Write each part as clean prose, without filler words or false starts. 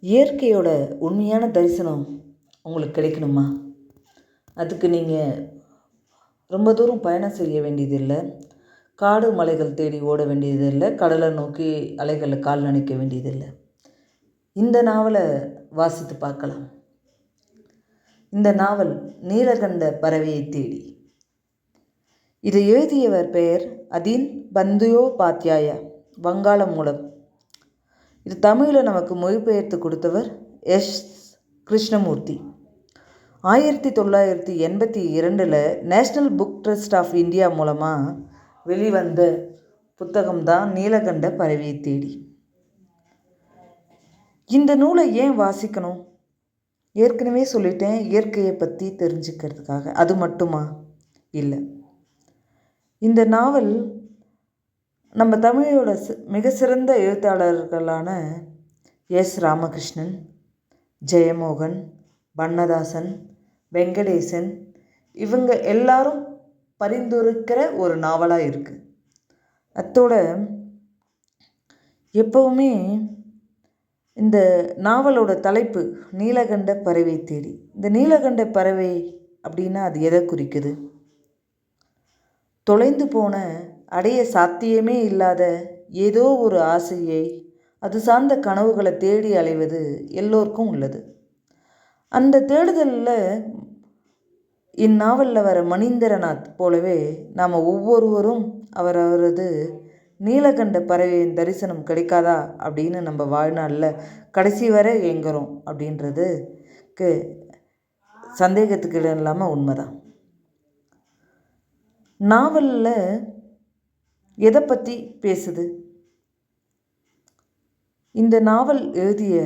இயற்கையோட உண்மையான தரிசனம் உங்களுக்கு கிடைக்கணுமா? அதுக்கு நீங்கள் ரொம்ப தூரம் பயணம் செய்ய வேண்டியதில்லை. காடு மலைகள் தேடி ஓட வேண்டியதில்லை. கடலை நோக்கி அலைகளில் கால் நனைக்க வேண்டியதில்லை. இந்த நாவலை வாசித்து பார்க்கலாம். இந்த நாவல் நீலகண்ட பறவையை தேடி. இதை எழுதியவர் பெயர் அதீன் பந்தியோபாத்யாயா, வங்காளம் மூலம். இது தமிழில் நமக்கு மொழிபெயர்த்து கொடுத்தவர் S. Krishnamurthy. 1982 national book trust of India மூலமாக வெளிவந்த புத்தகம்தான் நீலகண்ட பறவையை தேடி. இந்த நூலை ஏன் வாசிக்கணும்? ஏற்கனவே சொல்லிட்டேன், இயற்கையை பற்றி தெரிஞ்சுக்கிறதுக்காக. அது மட்டுமா? இல்லை. இந்த நாவல் நம்ம தமிழோட மிக சிறந்த எழுத்தாளர்களான எஸ். ராமகிருஷ்ணன், ஜெயமோகன், வண்ணதாசன், வெங்கடேசன் இவங்க எல்லாரும் பரிந்துரைக்கிற ஒரு நாவலாக இருக்குது. அத்தோட எப்போவுமே இந்த நாவலோட தலைப்பு நீலகண்ட பறவை தேடி. இந்த நீலகண்ட பறவை அப்படின்னா அது எதை குறிக்குது? தொலைந்து போன, அடைய சாத்தியமே இல்லாத ஏதோ ஒரு ஆசையை, அது சார்ந்த கனவுகளை தேடி அலைவது எல்லோருக்கும் உள்ளது. அந்த தேடுதலில் இந்நாவலில் வர மணீந்திரநாத் போலவே நாம் ஒவ்வொருவரும் அவரது நீலகண்ட பறவையின் தரிசனம் கிடைக்காதா அப்படின்னு நம்ம வாழ்நாளில் கடைசி வரை ஏங்குறோம் அப்படின்றதுக்கு சந்தேகத்துக்கு இடம் இல்லாமல் உண்மைதான். நாவலில் எதை பற்றி பேசுது? இந்த நாவல் எழுதிய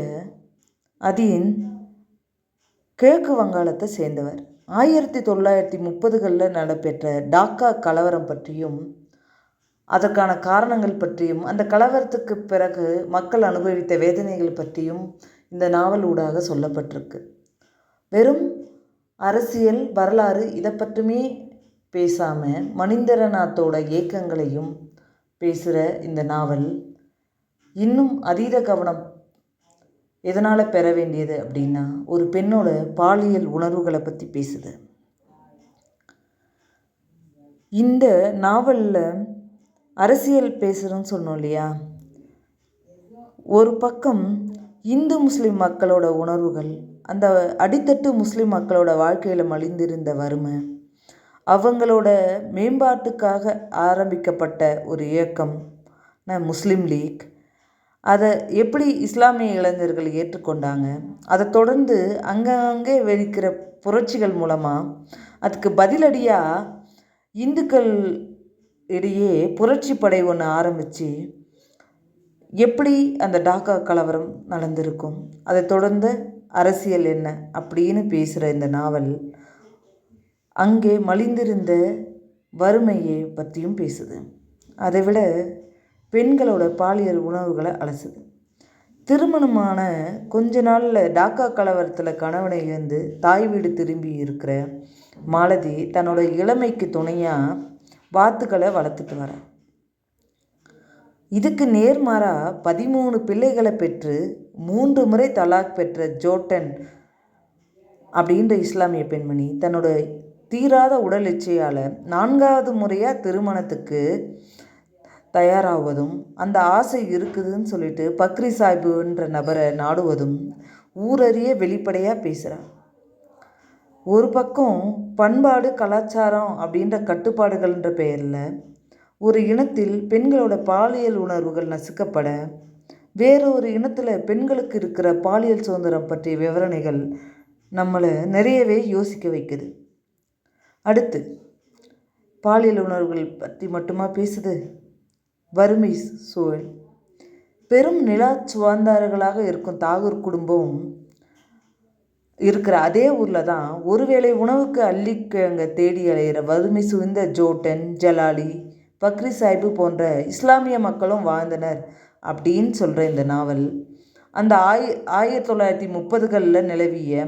அதீன் கிழக்கு வங்காளத்தை சேர்ந்தவர். 1930களில் நடைபெற்ற டாக்கா கலவரம் பற்றியும் அதற்கான காரணங்கள் பற்றியும் அந்த கலவரத்துக்கு பிறகு மக்கள் அனுபவித்த வேதனைகள் பற்றியும் இந்த நாவல் ஊடாக சொல்லப்பட்டிருக்கு. வெறும் அரசியல் வரலாறு இதை பற்றுமே பேசாமல் மணீந்திரநாத்தோட இயக்கங்களையும் பேசுகிற இந்த நாவல் இன்னும் அதீத கவனம் எதனால் பெற வேண்டியது அப்படின்னா, ஒரு பெண்ணோட பாலியல் உணர்வுகளை பற்றி பேசுது. இந்த நாவலில் அரசியல் பேசுகிறோன்னு சொன்னோம் இல்லையா? ஒரு பக்கம் இந்து முஸ்லீம் மக்களோட உணர்வுகள், அந்த அடித்தட்டு முஸ்லீம் மக்களோட வாழ்க்கையில் மலிந்திருந்த வறுமை, அவங்களோட மேம்பாட்டுக்காக ஆரம்பிக்கப்பட்ட ஒரு இயக்கம் முஸ்லீம் லீக், அதை எப்படி இஸ்லாமிய இளைஞர்கள் ஏற்றுக்கொண்டாங்க, அதை தொடர்ந்து அங்கங்கே வெடிக்கிற புரட்சிகள் மூலமாக அதுக்கு பதிலடியாக இந்துக்கள் இடையே புரட்சி படை ஒன்று ஆரம்பித்து எப்படி அந்த டாக்கா கலவரம் நடந்திருக்கும், அதை தொடர்ந்து அரசியல் என்ன அப்படின்னு பேசுகிற இந்த நாவல் அங்கே மலிந்திருந்த வறுமையை பற்றியும் பேசுது. அதை விட பெண்களோட பாலியல் உணர்வுகளை அலசுது. திருமணமான கொஞ்ச நாளில் டாக்கா கலவரத்தில் கணவனை இழந்து தாய் வீடு திரும்பி இருக்கிற மாலதி தன்னோட இளமைக்கு துணையாக வாத்துக்களை வளர்த்துட்டு வர. இதுக்கு நேர்மாறாக 13 பிள்ளைகளை பெற்று 3 முறை தலாக் பெற்ற ஜோட்டன் அப்படின்ற இஸ்லாமிய பெண்மணி தன்னோட தீராத உடல் இச்சையால் 4வது முறையாக திருமணத்துக்கு தயாராவதும், அந்த ஆசை இருக்குதுன்னு சொல்லிட்டு பக்ரி சாஹிபுன்ற நபரை நாடுவதும் ஊரறிய வெளிப்படையாக பேசுகிறார். ஒரு பக்கம் பண்பாடு கலாச்சாரம் அப்படின்ற கட்டுப்பாடுகள்ன்ற பெயரில் ஒரு இனத்தில் பெண்களோட பாலியல் உணர்வுகள் நசுக்கப்பட, வேறொரு இனத்தில் பெண்களுக்கு இருக்கிற பாலியல் சுதந்திரம் பற்றிய விவரணைகள் நம்மளை நிறையவே யோசிக்க வைக்குது. அடுத்து பாலியல் உணர்வுகள் பற்றி மட்டுமா பேசுது? வறுமை சூழல். பெரும் நிலா சுவாந்தார்களாக இருக்கும் தாகூர் குடும்பம் இருக்கிற அதே ஊரில் தான் ஒருவேளை உணவுக்கு அள்ளிக்கிழங்க தேடி அலைகிற வறுமை சூழ்ந்த ஜோட்டன், ஜலாலி, பக்ரி சாஹிபு போன்ற இஸ்லாமிய மக்களும் வாழ்ந்தனர் அப்படின்னு சொல்கிற இந்த நாவல் அந்த 1930களில் நிலவிய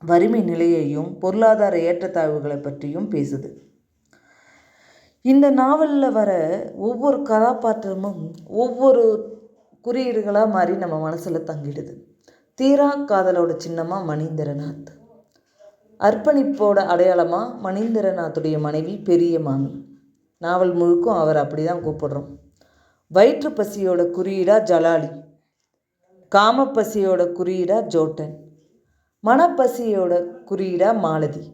வறுமை நிலையையும் பொருளாதார ஏற்றத்தாழ்வுகளை பற்றியும் பேசுது. இந்த நாவலில் வர ஒவ்வொரு கதாபாத்திரமும் ஒவ்வொரு குறியீடுகளாக மாறி நம்ம மனசில் தங்கிடுது. தீரா காதலோட சின்னமாக மணீந்திரநாத், அர்ப்பணிப்போட அடையாளமாக மணீந்திரநாத்துடைய மனைவி பெரிய மாமி. நாவல் முழுக்கும் அவர் அப்படி தான் கூப்பிடுறோம். வயிற்று பசியோட குறியீடா ஜலாலி, காமப்பசியோட குறியீடா ஜோட்டன், மனப்பசியோட குறியீடா மாலதி,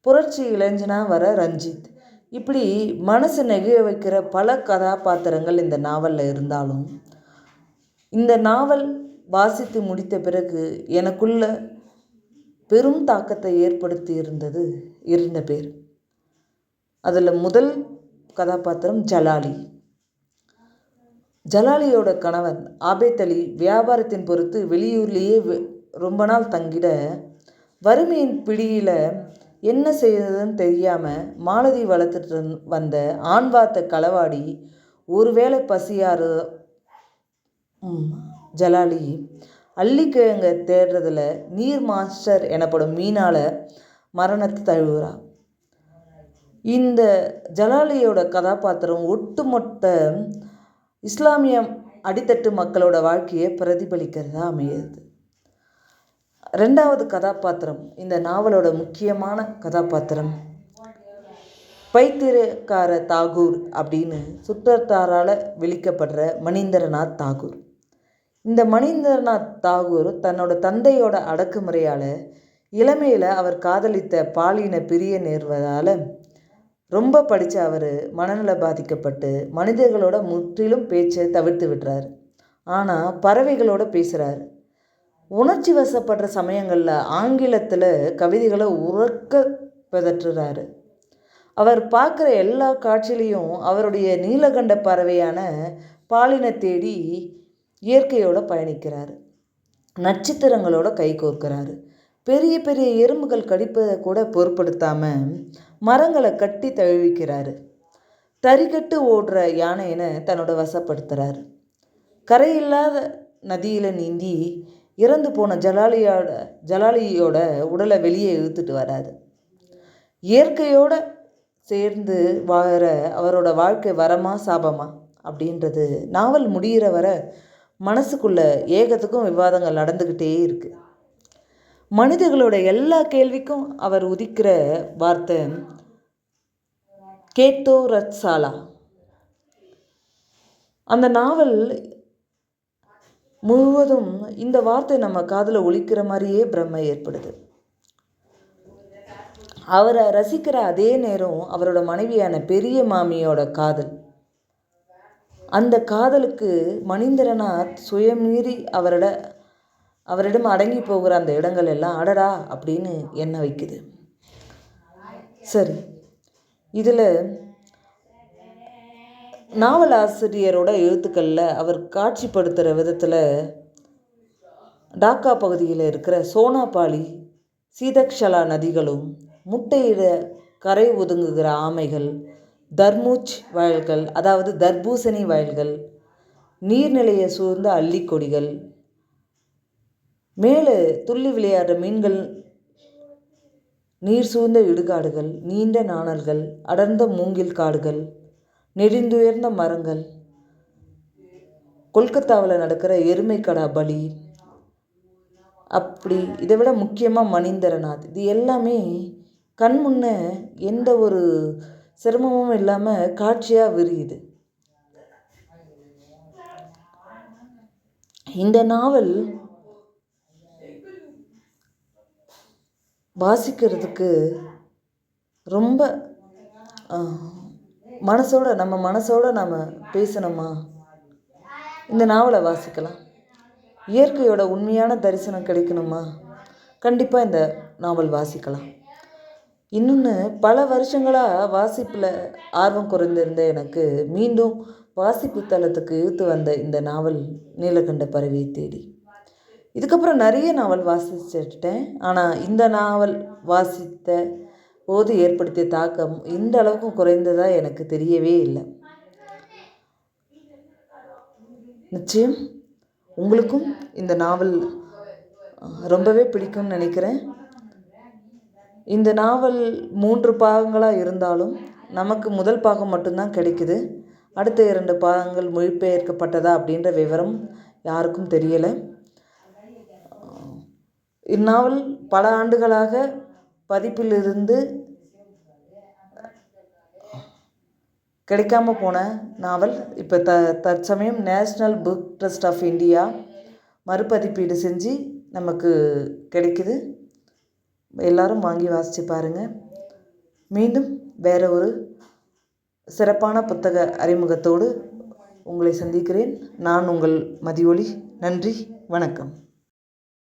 புரட்சி இளைஞனா வர ரஞ்சித். இப்படி மனசு நெகிழ வைக்கிற பல கதாபாத்திரங்கள் இந்த நாவலில் இருந்தாலும், இந்த நாவல் வாசித்து முடித்த பிறகு எனக்குள்ள பெரும் தாக்கத்தை ஏற்படுத்தி இருந்தது 2 பேர். அதில் முதல் கதாபாத்திரம் ஜலாலி. ஜலாலியோட கணவன் ஆபேத் அலி வியாபாரத்தின் பொறுத்து வெளியூர்லேயே ரொம்ப நாள் தங்கிட, வறுமையின் பிடியில் என்ன செய்யறதுன்னு தெரியாமல் மாலதி வளர்த்துட்டு வந்த ஆண்வாத்த களவாடி ஒருவேளை பசியாறு ஜலாலி அள்ளிக்கிழங்க தேடுறதுல நீர் மாஸ்டர் எனப்படும் மீனால் மரணத்தை தழுவுறா. இந்த ஜலாலியோட கதாபாத்திரம் ஒட்டுமொத்த இஸ்லாமிய அடித்தட்டு மக்களோட வாழ்க்கையை பிரதிபலிக்கிறதா அமையுது. 2வது கதாபாத்திரம், இந்த நாவலோட முக்கியமான கதாபாத்திரம் பைத்தியக்கார தாகூர் அப்படின்னு சுற்றத்தாரால் விழிக்கப்படுற மணீந்திரநாத் தாகூர். இந்த மணீந்திரநாத் தாகூர் தன்னோட தந்தையோட அடக்குமுறையால் இளமையில் அவர் காதலித்த பாலின பிரிய நேர்வதால் ரொம்ப படித்த அவர் மனநல பாதிக்கப்பட்டு மனிதர்களோட முற்றிலும் பேச்சை தவிர்த்து விடுறாரு. ஆனால் பறவைகளோட பேசுகிறாரு. உணர்ச்சி வசப்படுற சமயங்களில் ஆங்கிலத்தில் கவிதைகளை உறக்க பிதற்றுறாரு. அவர் பார்க்குற எல்லா காட்சியிலையும் அவருடைய நீலகண்ட பறவையான பாலினை தேடி இயற்கையோடு பயணிக்கிறார். நட்சத்திரங்களோட கை கோர்க்கிறாரு. பெரிய பெரிய எறும்புகள் கடிப்பதை கூட பொருட்படுத்தாமல் மரங்களை கட்டி தழுவிக்கிறாரு. தறிகட்டு ஓடுற யானைன்னு தன்னோட வசப்படுத்துகிறாரு. கரையில்லாத நதியில் நீந்தி இறந்து போன ஜலாலியோட உடலை வெளியே இழுத்துட்டு வராது. இயற்கையோடு சேர்ந்து வாழற அவரோட வாழ்க்கை வரமா சாபமா அப்படின்றது நாவல் முடிகிற வர மனசுக்குள்ள ஏகத்துக்கும் விவாதங்கள் நடந்துக்கிட்டே இருக்குது. மனிதர்களோட எல்லா கேள்விக்கும் அவர் உதிக்கிற வார்த்தை கேத்தோ ரத்சாலா. அந்த நாவல் முழுவதும் இந்த வார்த்தை நம்ம காதில் ஒலிக்கிற மாதிரியே பிரமை ஏற்படுது. அவரை ரசிக்கிற அதே நேரம் அவரோட மனைவியான பெரிய மாமியோட காதல், அந்த காதலுக்கு மணீந்திரநாத் சுயமீறி அவரிடம் அடங்கி போகிற அந்த இடங்கள் எல்லாம் அடடா அப்படின்னு எண்ண வைக்குது. சரி, இதில் நாவல் ஆசிரியரோட எழுத்துக்களில் அவர் காட்சிப்படுத்துகிற விதத்தில் டாக்கா பகுதியில் இருக்கிற சோனாபாலி சீதக்ஷலா நதிகளும், முட்டையிட கரை ஒதுங்குகிற ஆமைகள், தர்மூச் வயல்கள் அதாவது தர்பூசணி வயல்கள், நீர்நிலையை சூழ்ந்த அள்ளிக்கொடிகள், மேலே துள்ளி விளையாடுற மீன்கள், நீர் சூழ்ந்த இடுகாடுகள், நீண்ட நாணல்கள், அடர்ந்த மூங்கில் காடுகள், நெடுந்துயர்ந்த மரங்கள், கொல்கத்தாவில் நடக்கிற எருமைக்கடா பலி, அப்படி இதை விட முக்கியமாக மணீந்திரநாத், இது எல்லாமே கண் முன்னே எந்த ஒரு சிரமமும் இல்லாமல் காட்சியாக விரியுது. இந்த நாவல் வாசிக்கிறதுக்கு ரொம்ப நம்ம மனசோட நம்ம பேசணுமா, இந்த நாவலை வாசிக்கலாம். இயற்கையோட உண்மையான தரிசனம் கிடைக்கணுமா, கண்டிப்பாக இந்த நாவல் வாசிக்கலாம். இன்னொன்று, பல வருஷங்களாக வாசிப்பில் ஆர்வம் குறைந்திருந்த எனக்கு மீண்டும் வாசிப்பு தளத்துக்கு இழுத்து வந்த இந்த நாவல் நீலகண்ட பறவையை தேடி. இதுக்கப்புறம் நிறைய நாவல் வாசிச்சிட்டேன். ஆனால் இந்த நாவல் வாசித்த போது ஏற்படுத்திய தாக்கம் இந்த அளவுக்கு குறைந்ததாக எனக்கு தெரியவே இல்லை. நிச்சயம் உங்களுக்கும் இந்த நாவல் ரொம்பவே பிடிக்கும்னு நினைக்கிறேன். இந்த நாவல் 3 பாகங்களாக இருந்தாலும் நமக்கு முதல் பாகம் மட்டும்தான் கிடைக்குது. அடுத்த 2 பாகங்கள் மொழிபெயர்க்கப்பட்டதா அப்படின்ற விவரம் யாருக்கும் தெரியலை. இந்நாவல் பல ஆண்டுகளாக பதிப்பிலிருந்து கிடைக்காம போன நாவல் இப்போ தற்சமயம் national book trust of India மறுபதிப்பீடு செஞ்சு நமக்கு கிடைக்குது. எல்லாரும் வாங்கி வாசித்து பாருங்கள். மீண்டும் வேறு ஒரு சிறப்பான புத்தக அறிமுகத்தோடு உங்களை சந்திக்கிறேன். நான் உங்கள் மதியொலி. நன்றி, வணக்கம்.